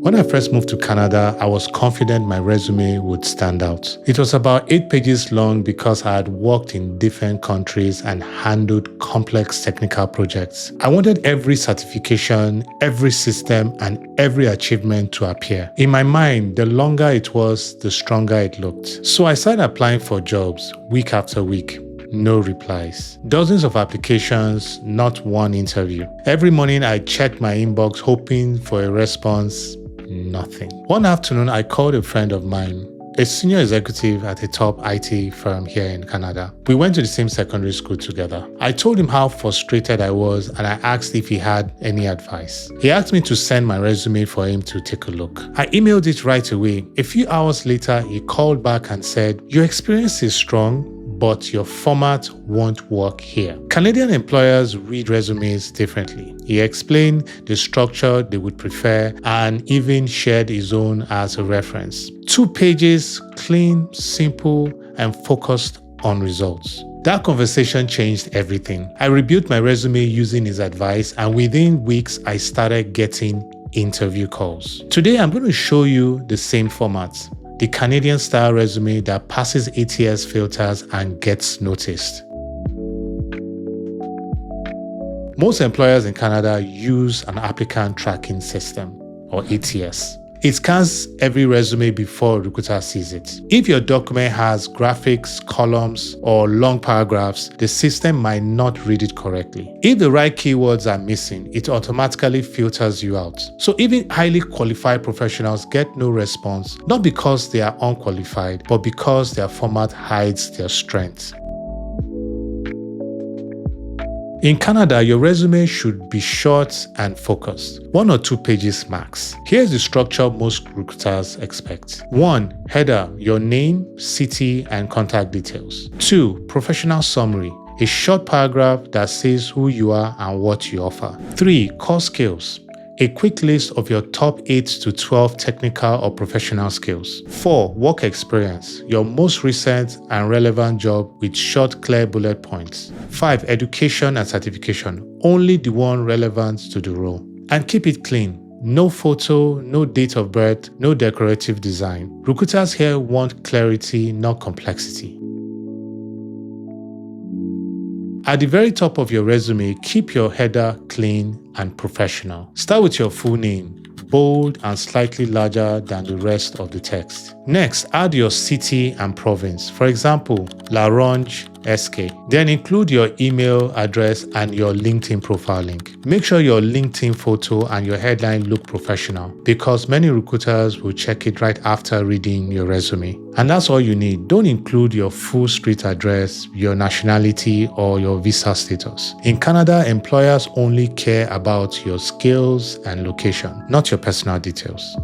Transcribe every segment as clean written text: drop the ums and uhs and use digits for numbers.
When I first moved to Canada, I was confident my resume would stand out. It was about 8 pages long because I had worked in different countries and handled complex technical projects. I wanted every certification, every system, and every achievement to appear. In my mind, the longer it was, the stronger it looked. So I started applying for jobs week after week. No replies. Dozens of applications, not one interview. Every morning I checked my inbox hoping for a response. Nothing. One afternoon, I called a friend of mine, a senior executive at a top IT firm here in Canada. We went to the same secondary school together. I told him how frustrated I was and I asked if he had any advice. He asked me to send my resume for him to take a look. I emailed it right away. A few hours later, he called back and said, "Your experience is strong, but your format won't work here." Canadian employers read resumes differently. He explained the structure they would prefer and even shared his own as a reference. 2 pages, clean, simple, and focused on results. That conversation changed everything. I rebuilt my resume using his advice, and within weeks, I started getting interview calls. Today, I'm going to show you the same format. The Canadian-style resume that passes ATS filters and gets noticed. Most employers in Canada use an Applicant Tracking System, or ATS. It scans every resume before a recruiter sees it. If your document has graphics, columns, or long paragraphs, the system might not read it correctly. If the right keywords are missing, it automatically filters you out. So even highly qualified professionals get no response, not because they are unqualified, but because their format hides their strengths. In Canada, your resume should be short and focused, 1 or 2 pages max. Here's the structure most recruiters expect. 1. Header, your name, city, and contact details. 2. Professional summary, a short paragraph that says who you are and what you offer. 3. Core skills, a quick list of your top 8 to 12 technical or professional skills. 4. Work experience, your most recent and relevant job with short, clear bullet points. 5. Education and certification, only the one relevant to the role. And keep it clean. No photo, no date of birth, no decorative design. Recruiters here want clarity, not complexity. At the very top of your resume, keep your header clean and professional. Start with your full name, bold and slightly larger than the rest of the text. Next, add your city and province. For example, La Ronge, SK. Then include your email address and your LinkedIn profile link. Make sure your LinkedIn photo and your headline look professional because many recruiters will check it right after reading your resume. And that's all you need. Don't include your full street address, your nationality, or your visa status. In Canada, employers only care about your skills and location, not your personal details.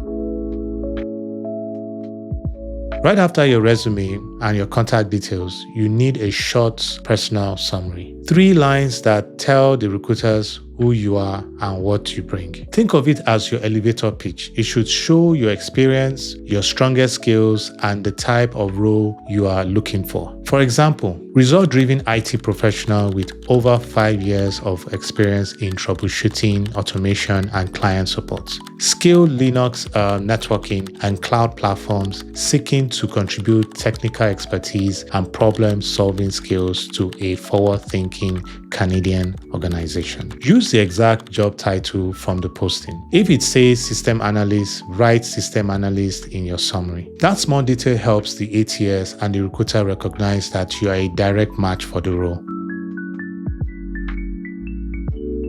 Right after your resume and your contact details, you need a short personal summary. 3 lines that tell the recruiters who you are and what you bring. Think of it as your elevator pitch. It should show your experience, your strongest skills, and the type of role you are looking for. For example, result-driven IT professional with over 5 years of experience in troubleshooting, automation, and client support. Skilled Linux networking and cloud platforms seeking to contribute technical expertise and problem-solving skills to a forward-thinking Canadian organization. Use the exact job title from the posting. If it says system analyst, write system analyst in your summary. That small detail helps the ATS and the recruiter recognize that you are a direct match for the role.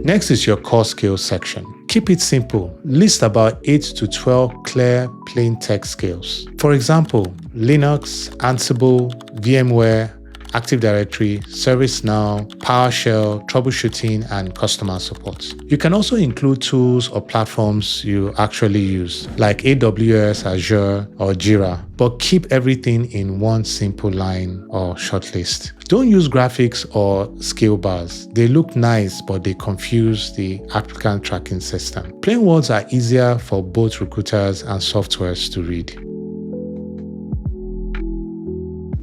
Next is your core skills section. Keep it simple. List about 8 to 12 clear, plain text skills. For example, Linux, Ansible, VMware, Active Directory, ServiceNow, PowerShell, troubleshooting, and customer support. You can also include tools or platforms you actually use, like AWS, Azure, or Jira, but keep everything in one simple line or short list. Don't use graphics or skill bars. They look nice, but they confuse the applicant tracking system. Plain words are easier for both recruiters and softwares to read.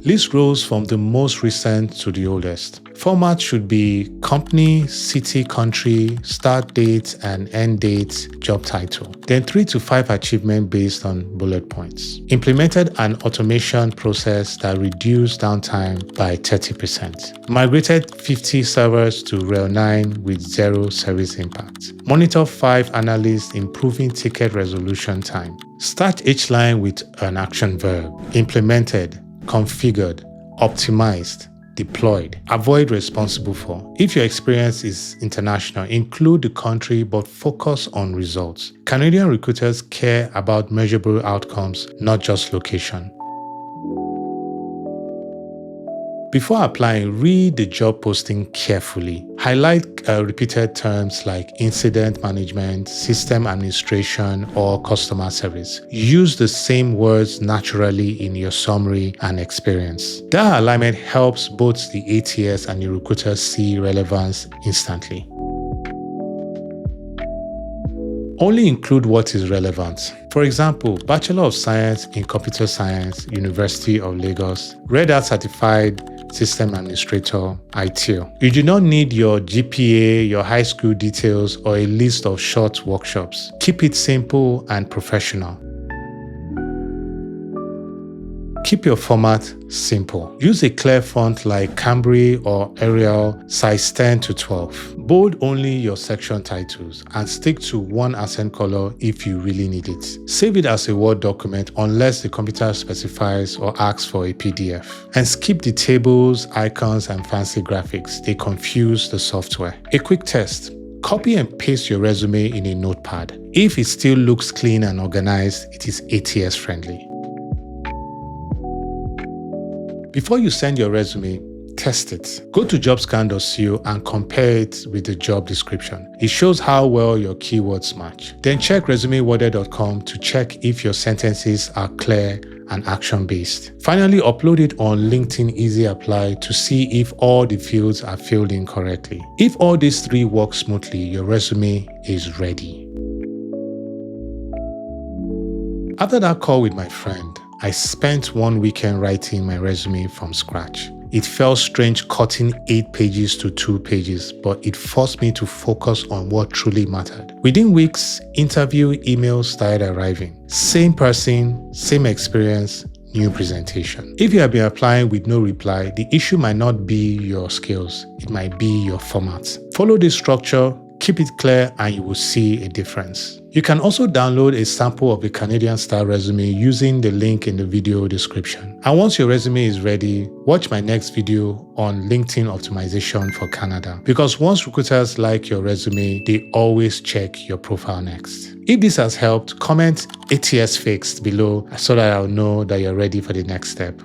List roles from the most recent to the oldest. Format should be company, city, country, start date and end date, job title. Then 3 to 5 achievements based on bullet points. Implemented an automation process that reduced downtime by 30%. Migrated 50 servers to Rail 9 with zero service impact. Monitor 5 analysts improving ticket resolution time. Start each line with an action verb. Implemented, configured, optimized, deployed. Avoid responsible for. If your experience is international, include the country but focus on results. Canadian recruiters care about measurable outcomes, not just location. Before applying, read the job posting carefully. Highlight repeated terms like incident management, system administration, or customer service. Use the same words naturally in your summary and experience. That alignment helps both the ATS and the recruiter see relevance instantly. Only include what is relevant. For example, Bachelor of Science in Computer Science, University of Lagos, Red Hat Certified System Administrator, ITIL. You do not need your GPA, your high school details, or a list of short workshops. Keep it simple and professional. Keep your format simple. Use a clear font like Cambry or Arial, size 10 to 12. Bold only your section titles and stick to one accent color if you really need it. Save it as a Word document unless the computer specifies or asks for a PDF. And skip the tables, icons, and fancy graphics. They confuse the software. A quick test. Copy and paste your resume in a notepad. If it still looks clean and organized, it is ATS friendly. Before you send your resume, test it. Go to jobscan.co and compare it with the job description. It shows how well your keywords match. Then check resumeworded.com to check if your sentences are clear and action-based. Finally, upload it on LinkedIn Easy Apply to see if all the fields are filled in correctly. If all these 3 work smoothly, your resume is ready. After that call with my friend, I spent one weekend writing my resume from scratch. It felt strange cutting 8 pages to 2 pages, but it forced me to focus on what truly mattered. Within weeks, interview emails started arriving. Same person, same experience, new presentation. If you have been applying with no reply, the issue might not be your skills, it might be your format. Follow this structure, keep it clear, and you will see a difference. You can also download a sample of a Canadian-style resume using the link in the video description. And once your resume is ready, watch my next video on LinkedIn optimization for Canada. Because once recruiters like your resume, they always check your profile next. If this has helped, comment ATS fixed below so that I'll know that you're ready for the next step.